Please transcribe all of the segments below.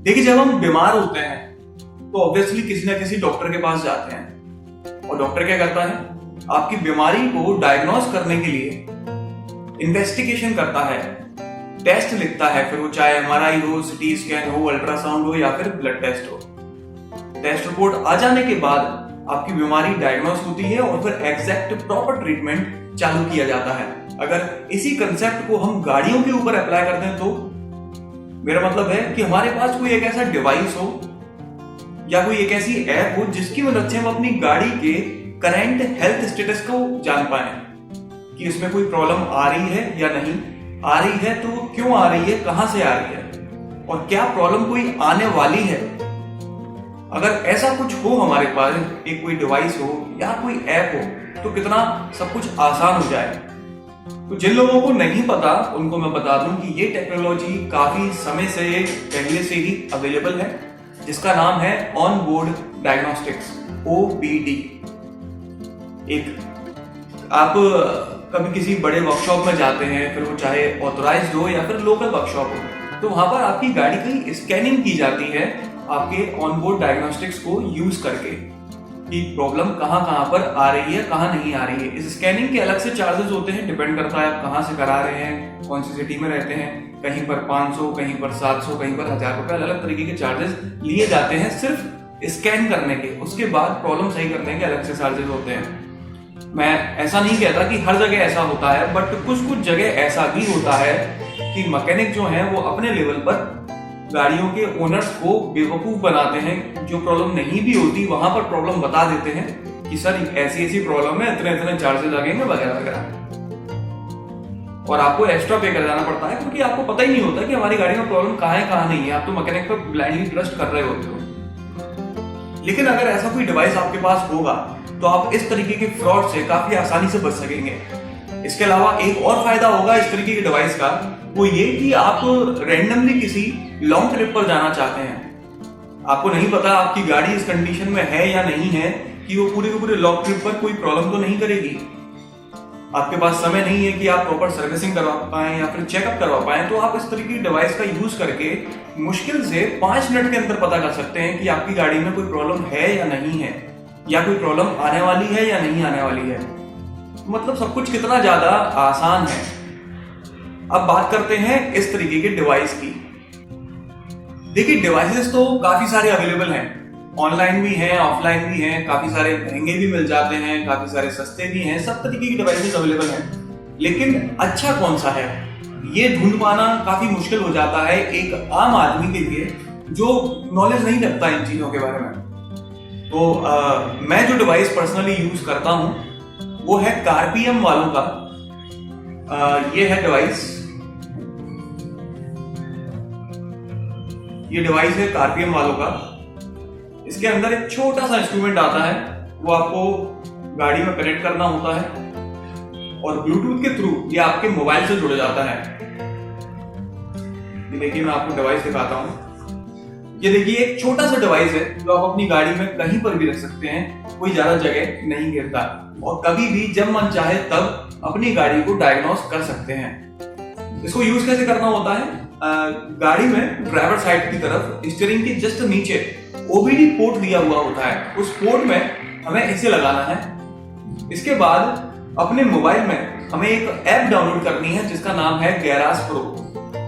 देखिए, जब हम बीमार होते हैं तो ऑब्वियसली किसी ना किसी डॉक्टर के पास जाते हैं और डॉक्टर क्या करता है, आपकी बीमारी को डायग्नोस करने के लिए इन्वेस्टिगेशन करता है, टेस्ट लिखता है, फिर वो चाहे एमआरआई हो, सीटी स्कैन हो, अल्ट्रासाउंड हो या फिर ब्लड टेस्ट हो। टेस्ट रिपोर्ट आ जाने के बाद आपकी बीमारी डायग्नोस होती है और फिर एग्जैक्ट प्रॉपर ट्रीटमेंट चालू किया जाता है। अगर इसी कंसेप्ट को हम गाड़ियों के ऊपर अप्लाई करते हैं तो मेरा मतलब है कि हमारे पास कोई एक ऐसा डिवाइस हो या कोई एक ऐसी ऐप हो जिसकी मदद से हम अपनी गाड़ी के करंट हेल्थ स्टेटस को जान पाए कि इसमें कोई प्रॉब्लम आ रही है या नहीं आ रही है, तो वो क्यों आ रही है, कहां से आ रही है और क्या प्रॉब्लम कोई आने वाली है। अगर ऐसा कुछ हो हमारे पास, एक कोई डिवाइस हो या कोई ऐप हो, तो कितना सब कुछ आसान हो जाए। तो जिन लोगों को नहीं पता उनको मैं बता दूं कि ये टेक्नोलॉजी काफी समय से पहले से ही अवेलेबल है, जिसका नाम है ऑन बोर्ड डायग्नोस्टिक्स, OBD। एक आप कभी किसी बड़े वर्कशॉप में जाते हैं, फिर वो चाहे ऑथराइज्ड हो या फिर लोकल वर्कशॉप हो, तो वहां पर आपकी गाड़ी की स्कैनिंग की जाती है आपके ऑन बोर्ड डायग्नोस्टिक्स को यूज करके कि प्रॉब्लम कहां पर आ रही है, कहां नहीं आ रही है। इस स्कैनिंग के अलग से चार्जेस होते हैं, डिपेंड करता है आप कहां से करा रहे हैं, कौन सी सिटी में रहते हैं। कहीं पर 500, कहीं पर 700, कहीं पर 1000 रुपए, अलग अलग तरीके के चार्जेस लिए जाते हैं सिर्फ स्कैन करने के। उसके बाद प्रॉब्लम सही करने के अलग से चार्जेस होते हैं। मैं ऐसा नहीं कहता कि हर जगह ऐसा होता है, बट कुछ जगह ऐसा भी होता है कि मैकेनिक जो है वो अपने लेवल पर गाड़ियों के ओनर्स को बेवकूफ बनाते हैं। जो प्रॉब्लम नहीं भी होती वहां पर प्रॉब्लम बता देते हैं कि सर ऐसी प्रॉब्लम है, इतने चार्जेस लगेंगे वगैरह वगैरह, और आपको एक्स्ट्रा पे कर जाना पड़ता है क्योंकि आपको पता ही नहीं होता कि हमारी गाड़ी में प्रॉब्लम कहां है कहां नहीं है। आप तो मैकेनिक पर ब्लाइंडली ट्रस्ट कर रहे होते हो। लेकिन अगर ऐसा कोई डिवाइस आपके पास होगा तो आप इस तरीके के फ्रॉड से काफी आसानी से बच सकेंगे। इसके अलावा एक और फायदा होगा इस तरीके के डिवाइस का, वो ये कि आप रैंडमली किसी लॉन्ग ट्रिप पर जाना चाहते हैं, आपको नहीं पता आपकी गाड़ी इस कंडीशन में है या नहीं है कि वो पूरे के पूरे लॉन्ग ट्रिप पर कोई प्रॉब्लम तो नहीं करेगी। आपके पास समय नहीं है कि आप प्रॉपर सर्विसिंग करवा पाएं या फिर चेकअप करवा पाएं, तो आप इस तरीके की डिवाइस का यूज करके मुश्किल से 5 मिनट के अंदर पता कर सकते हैं कि आपकी गाड़ी में कोई प्रॉब्लम है या नहीं है, या कोई प्रॉब्लम आने वाली है या नहीं आने वाली है। मतलब सब कुछ कितना ज्यादा आसान है। अब बात करते हैं इस तरीके के डिवाइस की। देखिए, डिवाइसेस तो काफी सारे अवेलेबल हैं, ऑनलाइन भी हैं, ऑफलाइन भी हैं, काफी सारे महंगे भी मिल जाते हैं, काफी सारे सस्ते भी हैं, सब तरीके की डिवाइसेस अवेलेबल हैं। लेकिन अच्छा कौन सा है ये ढूंढ पाना काफी मुश्किल हो जाता है एक आम आदमी के लिए जो नॉलेज नहीं रखता इन चीजों के बारे में। तो मैं जो डिवाइस पर्सनली यूज करता हूं वो है कार्पियम वालों का। ये है डिवाइस, ये डिवाइस है कार्पियम वालों का। इसके अंदर एक छोटा सा इंस्ट्रूमेंट आता है, वो आपको गाड़ी में कनेक्ट करना होता है और ब्लूटूथ के थ्रू ये आपके मोबाइल से जुड़ जाता है। ये देखिए, मैं आपको डिवाइस दिखाता हूं। ये देखिए, एक छोटा सा डिवाइस है जो आप अपनी गाड़ी में कहीं पर भी रख सकते हैं, कोई ज्यादा जगह नहीं घेरता और कभी भी जब मन चाहे तब अपनी गाड़ी को डायग्नोस कर सकते हैं। इसको यूज कैसे करना होता है, गाड़ी में ड्राइवर साइड की तरफ स्टीयरिंग के जस्ट नीचे OBD पोर्ट दिया हुआ होता है, उस पोर्ट में हमें इसे लगाना है। इसके बाद अपने मोबाइल में हमें एक ऐप डाउनलोड करनी है जिसका नाम है गैराज प्रो।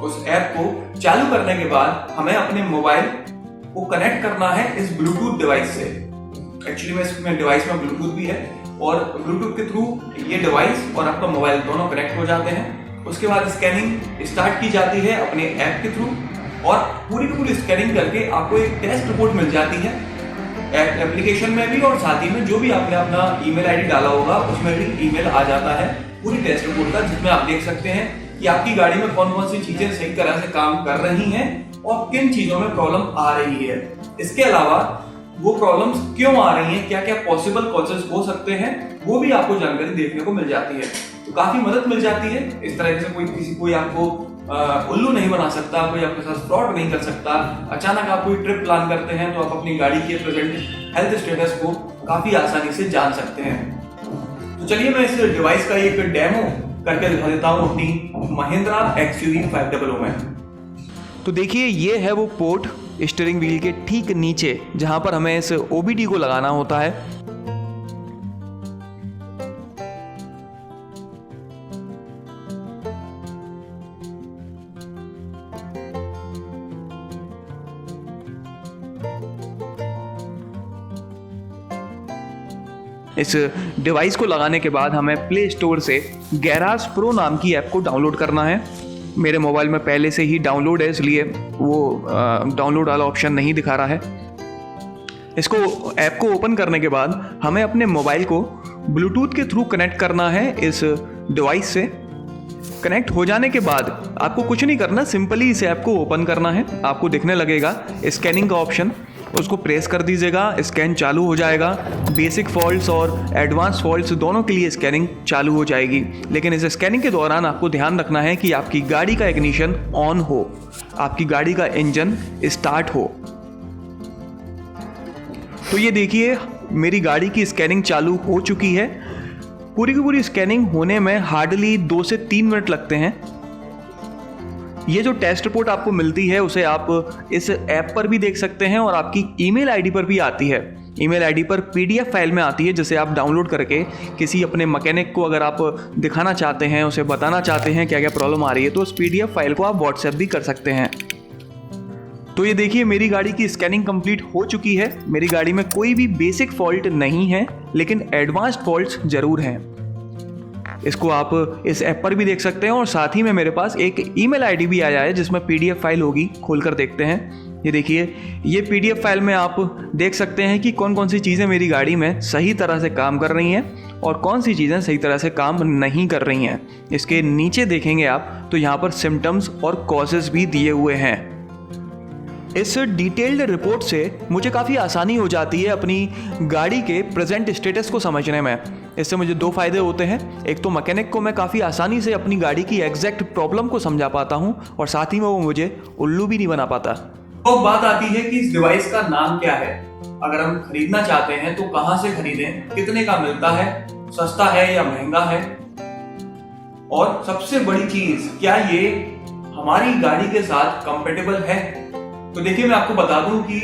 उस ऐप को चालू करने के बाद हमें अपने मोबाइल को कनेक्ट करना है इस ब्लूटूथ डिवाइस से। एक्चुअली में इसमें डिवाइस में ब्लूटूथ भी है और ब्लूटूथ के थ्रू ये डिवाइस और आपका मोबाइल दोनों कनेक्ट हो जाते हैं। उसके बाद स्कैनिंग स्टार्ट की जाती है अपने ऐप के थ्रू और पूरी की पूरी स्कैनिंग करके आपको एक टेस्ट रिपोर्ट मिल जाती है एप्लीकेशन में भी, और साथ ही में जो भी आपने अपना ईमेल आईडी डाला होगा उसमें भी ईमेल आ जाता है पूरी टेस्ट रिपोर्ट का, जिसमें आप देख सकते हैं कि आपकी गाड़ी में कौन कौन सी चीजें सही तरह से काम कर रही हैं और किन चीजों में प्रॉब्लम आ रही है। इसके अलावा वो प्रॉब्लम्स क्यों आ रही हैं, क्या क्या पॉसिबल कॉजेस हो सकते हैं, वो भी आपको जानकारी देखने को मिल जाती है। तो काफी मदद मिल जाती है। इस तरह से कोई आपको उल्लू नहीं बना सकता, कोई आपके साथ फ्रॉड नहीं कर सकता। अचानक आप कोई ट्रिप प्लान करते हैं तो आप अपनी गाड़ी के प्रेजेंट हेल्थ स्टेटस को काफी आसानी से जान सकते हैं। तो चलिए मैं इस डिवाइस का एक डेमो करके दिखा देता हूँ अपनी महिंद्रा XUV 500 में। तो देखिए, ये है वो पोर्ट स्टीयरिंग व्हील के ठीक नीचे जहाँ पर हमें इस OBD को लगाना होता है। इस डिवाइस को लगाने के बाद हमें प्ले स्टोर से गैराज प्रो नाम की ऐप को डाउनलोड करना है। मेरे मोबाइल में पहले से ही डाउनलोड है, इसलिए वो डाउनलोड वाला ऑप्शन नहीं दिखा रहा है। इसको ऐप को ओपन करने के बाद हमें अपने मोबाइल को ब्लूटूथ के थ्रू कनेक्ट करना है इस डिवाइस से। कनेक्ट हो जाने के बाद आपको कुछ नहीं करना, सिंपली इस ऐप को ओपन करना है। आपको दिखने लगेगा स्कैनिंग का ऑप्शन, उसको प्रेस कर दीजिएगा, स्कैन चालू हो जाएगा। बेसिक फॉल्ट्स और एडवांस फॉल्ट्स दोनों के लिए स्कैनिंग चालू हो जाएगी। लेकिन इस स्कैनिंग के दौरान आपको ध्यान रखना है कि आपकी गाड़ी का इग्निशन ऑन हो, आपकी गाड़ी का इंजन स्टार्ट हो। तो ये देखिए मेरी गाड़ी की स्कैनिंग चालू हो चुकी है। पूरी की पूरी स्कैनिंग होने में हार्डली 2 से 3 मिनट लगते हैं। ये जो टेस्ट रिपोर्ट आपको मिलती है उसे आप इस ऐप पर भी देख सकते हैं और आपकी ईमेल आईडी पर भी आती है। ईमेल आईडी पर PDF फाइल में आती है, जिसे आप डाउनलोड करके किसी अपने मैकेनिक को अगर आप दिखाना चाहते हैं, उसे बताना चाहते हैं क्या क्या प्रॉब्लम आ रही है, तो उस PDF फाइल को आप व्हाट्सएप भी कर सकते हैं। तो ये देखिए मेरी गाड़ी की स्कैनिंग कंप्लीट हो चुकी है। मेरी गाड़ी में कोई भी बेसिक फॉल्ट नहीं है, लेकिन एडवांस्ड फॉल्ट्स जरूर हैं। इसको आप इस ऐप पर भी देख सकते हैं और साथ ही में मेरे पास एक ईमेल आईडी भी आया है जिसमें PDF फाइल होगी। खोलकर देखते हैं। ये देखिए ये PDF फाइल में आप देख सकते हैं कि कौन कौन सी चीज़ें मेरी गाड़ी में सही तरह से काम कर रही हैं और कौन सी चीज़ें सही तरह से काम नहीं कर रही हैं। इसके नीचे देखेंगे आप तो यहाँ पर सिम्टम्स और कॉजेज़ भी दिए हुए हैं। इस डिटेल्ड रिपोर्ट से मुझे काफ़ी आसानी हो जाती है अपनी गाड़ी के प्रेजेंट स्टेटस को समझने में। इससे मुझे 2 फायदे होते हैं। एक तो मैकेनिक को मैं काफ़ी आसानी से अपनी गाड़ी की एग्जैक्ट प्रॉब्लम को समझा पाता हूं और साथ ही में वो मुझे उल्लू भी नहीं बना पाता। तो बात आती है कि इस डिवाइस का नाम क्या है, अगर हम खरीदना चाहते हैं तो कहां से खरीदें, कितने का मिलता है, सस्ता है या महंगा है, और सबसे बड़ी चीज क्या ये हमारी गाड़ी के साथ कंपेटेबल है। तो देखिए मैं आपको बता दूं कि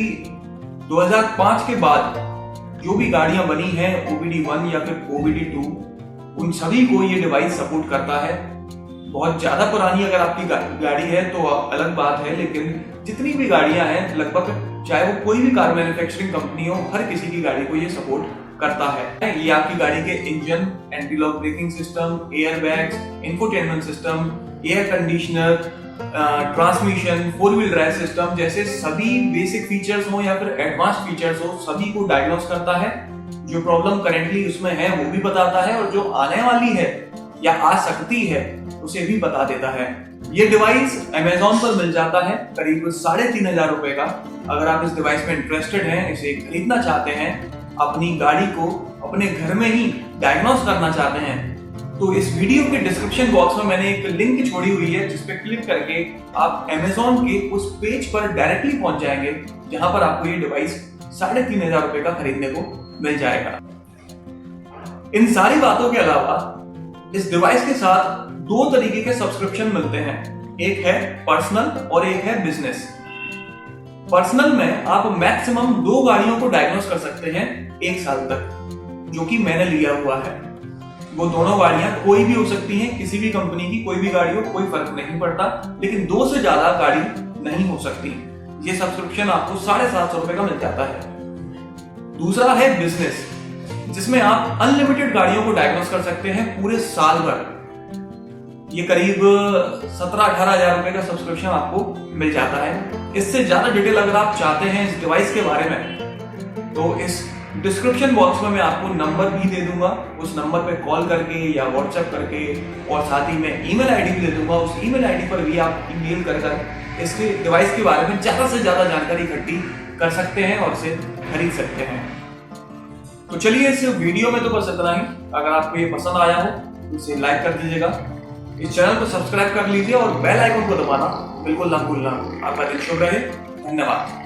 2005 के बाद जो भी गाड़ियां बनी हैं OBD1 या फिर OBD2, उन सभी को ये डिवाइस सपोर्ट करता है। बहुत ज्यादा पुरानी अगर आपकी गाड़ी है तो अलग बात है, लेकिन जितनी भी गाड़ियां हैं लगभग, चाहे वो कोई भी कार मैन्युफैक्चरिंग कंपनी हो, हर किसी की गाड़ी को ये सपोर्ट करता है। ये आपकी गाड़ी के engine, anti lock braking system, air bags, infotainment system, air conditioner, transmission, 4 wheel drive system जैसे सभी बेसिक फीचर्स हो या फिर एडवांस फीचर्स हो, सभी को डायग्नोस करता है। जो प्रॉब्लम करेंटली उसमें है वो भी बताता है और जो आने वाली है या आ सकती है उसे भी बता देता है। ये डिवाइस Amazon पर मिल जाता है करीब 3,500 रुपए का। अगर आप इस डिवाइस में इंटरेस्टेड हैं, इसे खरीदना चाहते हैं, अपनी गाड़ी को अपने घर में ही डायग्नोस करना चाहते हैं, तो इस वीडियो के डिस्क्रिप्शन बॉक्स में मैंने एक लिंक छोड़ी हुई है जिस पे क्लिक करके आप Amazon के उस पेज पर डायरेक्टली पहुंच जाएंगे जहां पर आपको ये डिवाइस 3,500 रुपए का खरीदने को मिल जाएगा। इन सारी बातों के अलावा इस डिवाइस के साथ 2 तरीके के सब्सक्रिप्शन मिलते हैं, एक है पर्सनल और एक है बिजनेस। पर्सनल में आप मैक्सिमम 2 गाड़ियों को डायग्नोस कर सकते हैं 1 साल तक, जो कि मैंने लिया हुआ है। वो दोनों गाड़ियां कोई भी हो सकती हैं, किसी भी कंपनी की कोई भी गाड़ी हो, कोई फर्क नहीं पड़ता, लेकिन 2 से ज्यादा गाड़ी नहीं हो सकती। ये सब्सक्रिप्शन आपको 750 रुपए का मिल जाता है। दूसरा है बिजनेस, जिसमें आप अनलिमिटेड गाड़ियों को डायग्नोस कर सकते हैं पूरे साल भर। ये करीब 17-18 हजार रुपए का सब्सक्रिप्शन आपको मिल जाता है। इससे ज्यादा डिटेल अगर आप चाहते हैं इस डिवाइस के बारे में तो इस डिस्क्रिप्शन बॉक्स में मैं आपको नंबर भी दे दूंगा। उस नंबर पे कॉल करके या व्हाट्सएप करके, और साथ ही मैं ईमेल आईडी भी दे दूंगा। उस ईमेल आईडी पर भी आप ईमेल कर इसके डिवाइस के बारे में ज्यादा से ज्यादा जानकारी इकट्ठी कर सकते हैं और इसे खरीद सकते हैं। तो चलिए इस वीडियो में तो बस इतना ही। अगर आपको ये पसंद आया हो तो इसे लाइक कर दीजिएगा, इस चैनल को सब्सक्राइब कर लीजिए और बेल आइकन को दबाना बिल्कुल ना भूलना। आपका दिन शुभ रहे। धन्यवाद।